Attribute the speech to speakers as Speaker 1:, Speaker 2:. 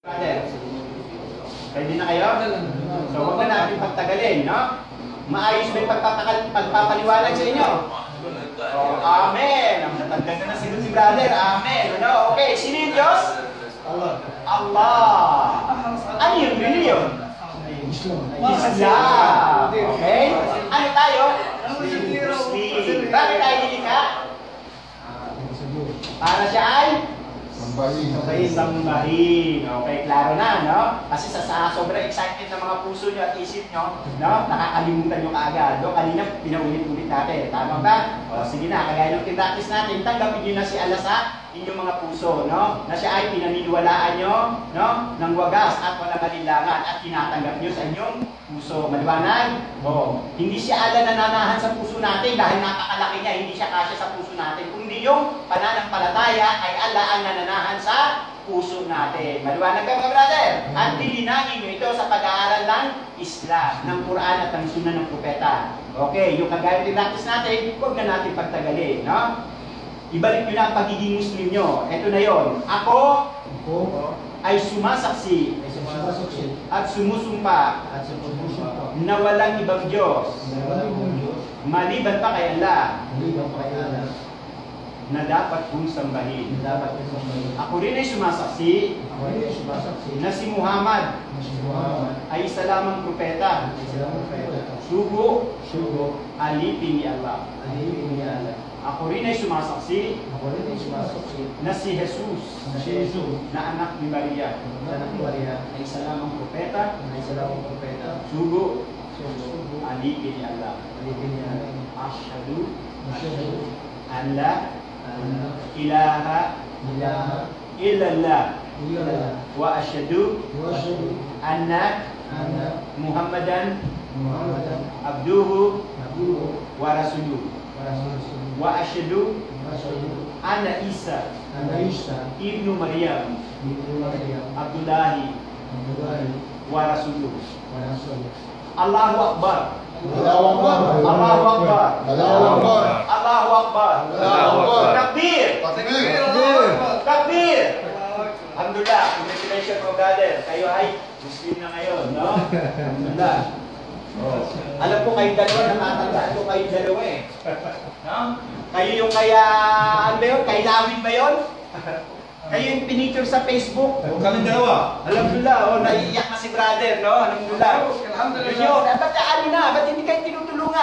Speaker 1: Brother, ready na kayo? So huwag na natin pagtagalin, no? Maayos ba yung pagpapaliwanag sa inyo? Oh, amen! Ang natagdagan na si brother, amen! Ano? Okay, sino yung Diyos? Allah. Allah! Ano yung reliyon? Islam! Okay? Ano tayo? Muslim. Bakit tayo nilikha? Para siya ay? Sambahin. Okay, klaro na, no? Kasi sa sobrang excited ng mga puso nyo at isip nyo, no? Nakakalimutan nyo kaagad. No? Kanina, pinaulit-ulit natin. Tama ba? O, sige na, kagaya ng kinrakis natin, tanggapin nyo na si Allah sa inyong mga puso, no? Na siya ay pinaniniwalaan nyo, no? Ng wagas at walang kalinlangan at tinatanggap nyo sa inyong puso. Maliwanag? O, hindi si Allah nananahan sa puso natin dahil napakalaki niya, hindi siya kasya sa puso natin. Kundi yung pananampalataya ay Allah ang nananahan sa puso natin. Maliwanag ka mga brother? At dilinangin nyo ito sa pag-aaral ng Islam, ng Quran at ng Sunnah ng Propeta. Okay, yung kagaya ng practice natin, huwag na natin pagtagalin, no? Ibalik nyo na ang pagiging Muslim nyo. Ito na yon. Ako ay sumasaksi at sumusumpa na walang ibang Diyos maliban pa kay Allah na dapat kong sambahin. Ako rin ay sumasaksi na si Muhammad ay isa lamang propeta. Sugo, alipin ni Allah. Ako rin ay sumasaksi na si Jesus na anak ni Maria ay isa lamang propeta. Sugo, alipin ni Allah. Ashhadu an la ilaha illallah wa ashhadu anna Muhammadan abduhu wa rasuluh wa ashhadu anna Isa ibnu Maryam Abdullahi wa rasuluh. Allahu Akbar. Allahu Akbar. Allahu Akbar. Allahu Akbar. Takbir. Takbir. Alhamdulillah. Congratulations po brother. Kayo ay Muslim na ngayon, no? Alhamdulillah. Oh. Alam ko kayo dalawa, nakatandaan ko kayo dalawa eh. No? Kayo yung kaya, ano ba yun? Kay Lawin ba yun? Kayo yung pinicture sa Facebook.
Speaker 2: Kami dalawa.
Speaker 1: Alhamdulillah, oh, naiiyak na si brother, no? Alhamdulillah. Alhamdulillah. Ba't ano na? Ba't hindi kayo tinutulungan?